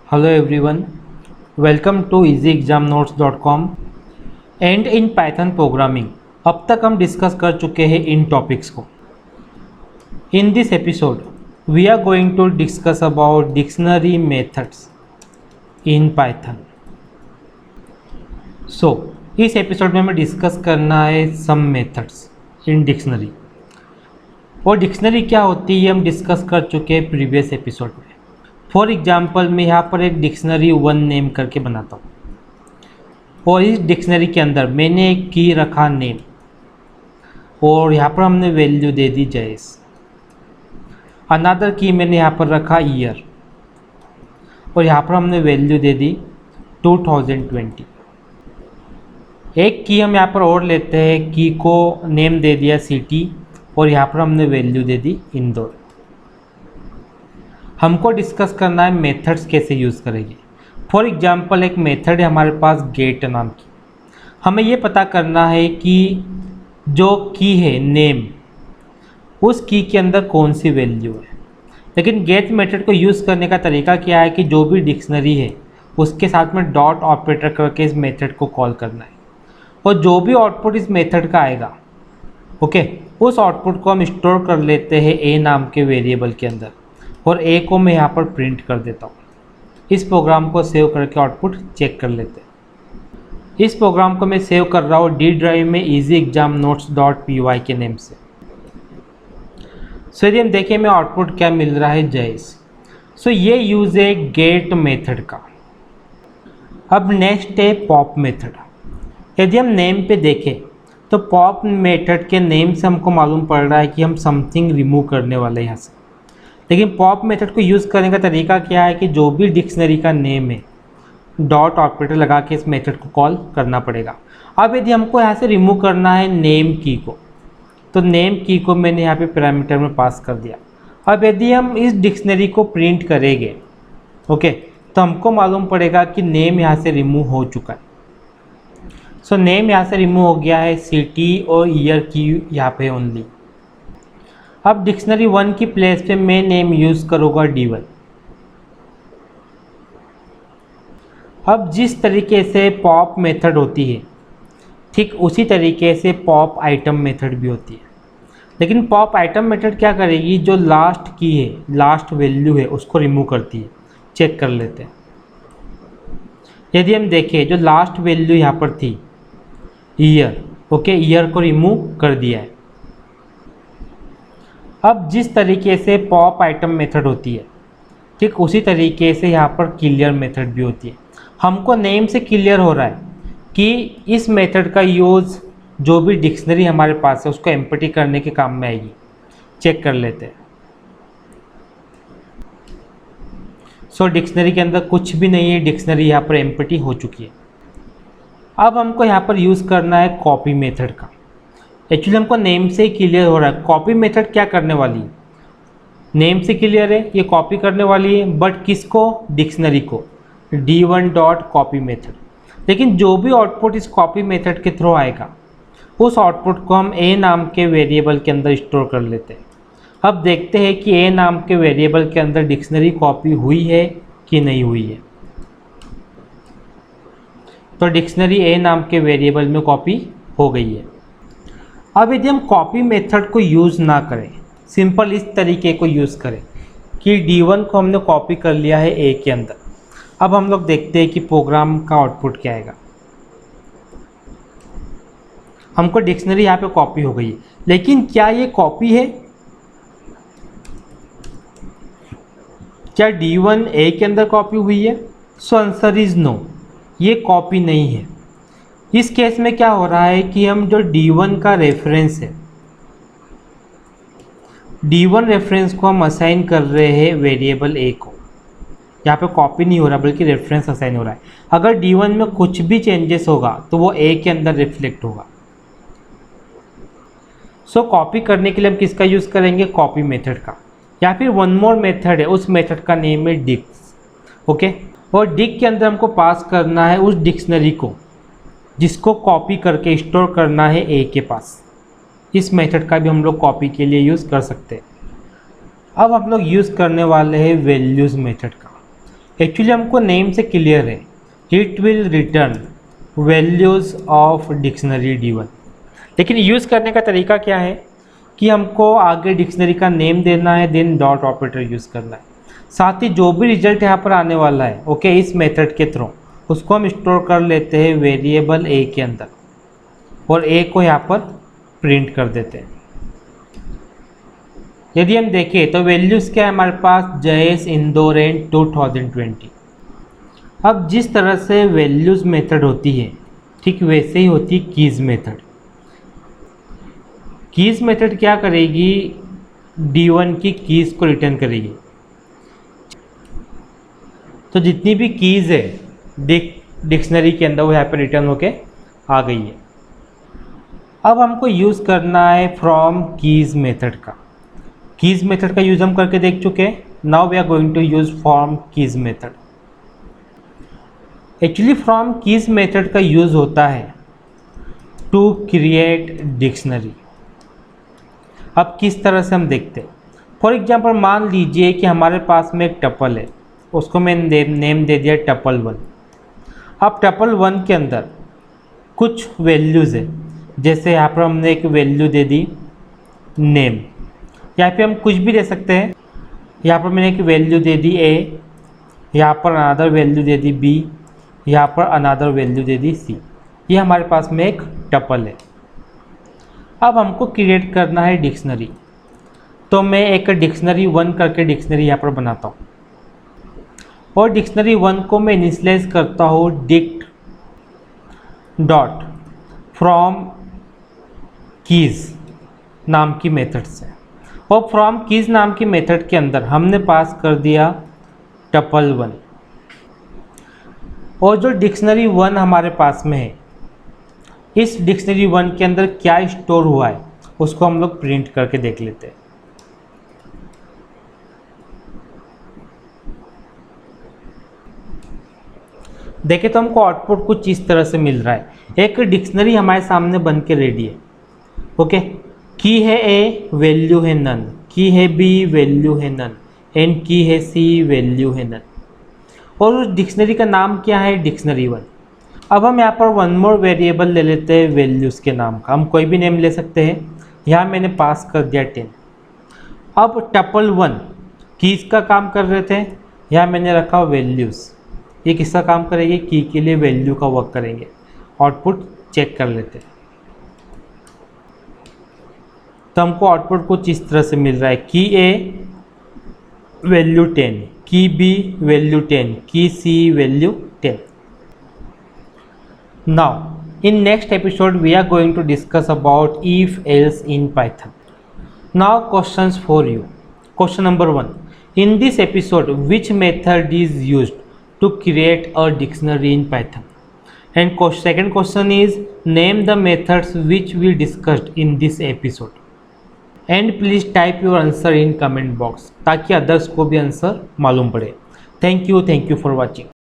Hello everyone, welcome to easyexamnotes.com and in Python programming. अब तक हम डिस्कस कर चुके हैं इन टॉपिक्स को। In this episode we are going to discuss about dictionary methods in Python. So इस एपिसोड में हमें डिस्कस करना है सम मेथड्स इन डिक्शनरी। और डिक्शनरी क्या होती है हम डिस्कस कर चुके हैं प्रीवियस एपिसोड में। फॉर एग्जाम्पल मैं यहाँ पर एक डिक्शनरी वन नेम करके बनाता हूँ और इस डिक्शनरी के अंदर मैंने एक की रखा नेम और यहाँ पर हमने वैल्यू दे दी जयेश। अनदर की मैंने यहाँ पर रखा ईयर और यहाँ पर हमने वैल्यू दे दी 2020। एक की हम यहाँ पर और लेते हैं, की को नेम दे दिया सिटी और यहाँ पर हमने वैल्यू दे दी इंदौर। हमको डिस्कस करना है मेथड्स कैसे यूज़ करेंगे। फॉर एग्जांपल एक मेथड है हमारे पास गेट नाम की। हमें ये पता करना है कि जो की है नेम उस की के अंदर कौन सी वैल्यू है। लेकिन गेट मेथड को यूज़ करने का तरीका क्या है कि जो भी डिक्शनरी है उसके साथ में डॉट ऑपरेटर करके इस मेथड को कॉल करना है और जो भी आउटपुट इस मेथड का आएगा उस आउटपुट को हम स्टोर कर लेते हैं ए नाम के वेरिएबल के अंदर और ए को मैं यहाँ पर प्रिंट कर देता हूँ। इस प्रोग्राम को सेव करके आउटपुट चेक कर लेते हैं। इस प्रोग्राम को मैं सेव कर रहा हूँ डी ड्राइव में easyexamnotes.py के नेम से। सो यदि हम देखें मैं आउटपुट क्या मिल रहा है जयेश। सो ये यूज़ है गेट मेथड का। अब नेक्स्ट है पॉप मेथड। यदि हम नेम पे देखें तो पॉप मेथड के नेम से हमको मालूम पड़ रहा है कि हम समथिंग रिमूव करने वाले हैं यहाँ से। लेकिन पॉप मेथड को यूज़ करने का तरीका क्या है कि जो भी डिक्शनरी का नेम है डॉट ऑपरेटर लगा के इस मेथड को कॉल करना पड़ेगा। अब यदि हमको यहाँ से रिमूव करना है नेम की को तो नेम की को मैंने यहाँ पे पैरामीटर में पास कर दिया। अब यदि हम इस डिक्शनरी को प्रिंट करेंगे तो हमको मालूम पड़ेगा कि नेम यहाँ से रिमूव हो चुका है। सो नेम यहाँ से रिमूव हो गया है, सिटी और ईयर की यहाँ पे ओनली। अब डिक्शनरी वन की प्लेस पे मैं नेम यूज़ करूँगा D1। अब जिस तरीके से पॉप मेथड होती है ठीक उसी तरीके से पॉप आइटम मेथड भी होती है। लेकिन पॉप आइटम मेथड क्या करेगी, जो लास्ट की है लास्ट वैल्यू है उसको रिमूव करती है। चेक कर लेते हैं। यदि हम देखें जो लास्ट वैल्यू यहाँ पर थी ईयर, ईयर को रिमूव कर दिया है। अब जिस तरीके से पॉप आइटम मेथड होती है ठीक उसी तरीके से यहाँ पर क्लियर मेथड भी होती है। हमको नेम से क्लियर हो रहा है कि इस मेथड का यूज़ जो भी डिक्शनरी हमारे पास है उसको एम्प्टी करने के काम में आएगी। चेक कर लेते हैं। सो डिक्शनरी के अंदर कुछ भी नहीं है, डिक्शनरी यहाँ पर एम्प्टी हो चुकी है। अब हमको यहाँ पर यूज़ करना है कॉपी मेथड का। एक्चुअली हमको नेम से ही क्लियर हो रहा है। कॉपी मेथड क्या करने वाली है, नेम से क्लियर है ये कॉपी करने वाली है, बट किसको, डिक्शनरी को, D1 डॉट कॉपी मेथड। लेकिन जो भी आउटपुट इस कॉपी मेथड के थ्रू आएगा उस आउटपुट को हम ए नाम के वेरिएबल के अंदर स्टोर कर लेते हैं। अब देखते हैं कि ए नाम के वेरिएबल के अंदर डिक्शनरी कॉपी हुई है कि नहीं हुई है। तो डिक्शनरी ए नाम के वेरिएबल में कॉपी हो गई है। अब यदि हम कॉपी मेथड को यूज़ ना करें, सिंपल इस तरीके को यूज़ करें कि D1 को हमने कॉपी कर लिया है ए के अंदर। अब हम लोग देखते हैं कि प्रोग्राम का आउटपुट क्या आएगा। हमको डिक्शनरी यहाँ पे कॉपी हो गई है, लेकिन क्या ये कॉपी है? क्या D1 ए के अंदर कॉपी हुई है? सो आंसर इज़ नो, ये कॉपी नहीं है। इस केस में क्या हो रहा है कि हम जो D1 का रेफरेंस है, D1 रेफरेंस को हम असाइन कर रहे हैं वेरिएबल ए को। यहाँ पे कॉपी नहीं हो रहा बल्कि रेफरेंस असाइन हो रहा है। अगर D1 में कुछ भी चेंजेस होगा तो वो ए के अंदर रिफ्लेक्ट होगा। सो कॉपी करने के लिए हम किसका यूज़ करेंगे, कॉपी मेथड का। या फिर वन मोर मेथड है, उस मेथड का नेम है डिक्स। और डिक के अंदर हमको पास करना है उस डिक्शनरी को जिसको कॉपी करके स्टोर करना है ए के पास। इस मेथड का भी हम लोग कॉपी के लिए यूज़ कर सकते हैं। अब हम लोग यूज़ करने वाले हैं वैल्यूज़ मेथड का। एक्चुअली हमको नेम से क्लियर है, it will return values of dictionary D1। लेकिन यूज़ करने का तरीका क्या है कि हमको आगे डिक्शनरी का नेम देना है, देन डॉट ऑपरेटर यूज़ करना है। साथ ही जो भी रिजल्ट यहाँ पर आने वाला है ओके इस मेथड के थ्रू, उसको हम स्टोर कर लेते हैं वेरिएबल ए के अंदर और ए को यहाँ पर प्रिंट कर देते हैं। यदि हम देखें तो वैल्यूज़ क्या है हमारे पास, जयेश, इंदौर एंड 2020। अब जिस तरह से वैल्यूज़ मेथड होती है ठीक वैसे ही होती है कीज़ मेथड। कीज़ मेथड क्या करेगी, D1 की कीज़ को रिटर्न करेगी। तो जितनी भी कीज़ है डिक्शनरी के अंदर वो यहाँ पर रिटर्न होके आ गई है। अब हमको यूज़ करना है फ्रॉम कीज़ मेथड का। कीज़ मेथड का यूज़ हम करके देख चुके हैं। Now we are going to use from keys method. Actually from keys method का यूज़ होता है टू क्रिएट डिक्शनरी। अब किस तरह से हम देखते हैं, फॉर एग्जांपल मान लीजिए कि हमारे पास में एक टपल है, उसको मैंने नेम दे दिया टपल 1। अब टपल 1 के अंदर कुछ वैल्यूज़ है, जैसे यहाँ पर हमने एक वैल्यू दे दी नेम, यहाँ पे हम कुछ भी दे सकते हैं। यहाँ पर मैंने एक वैल्यू दे दी A, यहाँ पर अनदर वैल्यू दे दी B, यहाँ पर अनदर वैल्यू दे दी C। ये हमारे पास में एक टपल है। अब हमको क्रिएट करना है डिक्शनरी, तो मैं एक डिक्शनरी 1 करके डिक्शनरी यहाँ पर बनाता हूँ और डिक्शनरी 1 को मैं इनिशियलाइज करता हूँ डिक्ट डॉट फ्रॉम कीज़ नाम की मेथड से। और फ्रॉम कीज़ नाम की मेथड के अंदर हमने पास कर दिया टपल 1, और जो डिक्शनरी 1 हमारे पास में है इस डिक्शनरी 1 के अंदर क्या स्टोर हुआ है उसको हम लोग प्रिंट करके देख लेते हैं। देखें तो हमको आउटपुट कुछ इस तरह से मिल रहा है। एक डिक्शनरी हमारे सामने बन के रेडी है ओके। की है A, वैल्यू है नन, की है B, वैल्यू है नन, एंड की है C, वैल्यू है नन। और उस डिक्शनरी का नाम क्या है, डिक्शनरी 1। अब हम यहाँ पर वन मोर वेरिएबल ले लेते हैं वैल्यूज़ के नाम का। हम कोई भी नेम ले सकते हैं। यहाँ मैंने पास कर दिया 10। अब टपल 1 कीज़ का काम कर रहे थे, यहाँ मैंने रखा वैल्यूज़। ये किसका काम करेंगे, की के लिए वैल्यू का वर्क करेंगे। आउटपुट चेक कर लेते हैं तो हमको आउटपुट कुछ इस तरह से मिल रहा है, की A वैल्यू 10, की B वैल्यू 10, की C value 10। Now in next episode we are going to discuss about if else in Python. Now questions for you. Question number 1. In this episode which method is used to create a dictionary in Python? And second question is name the methods which we discussed in this episode. And please type your answer in comment box ताकि others को भी answer मालूम पड़े। Thank you for watching.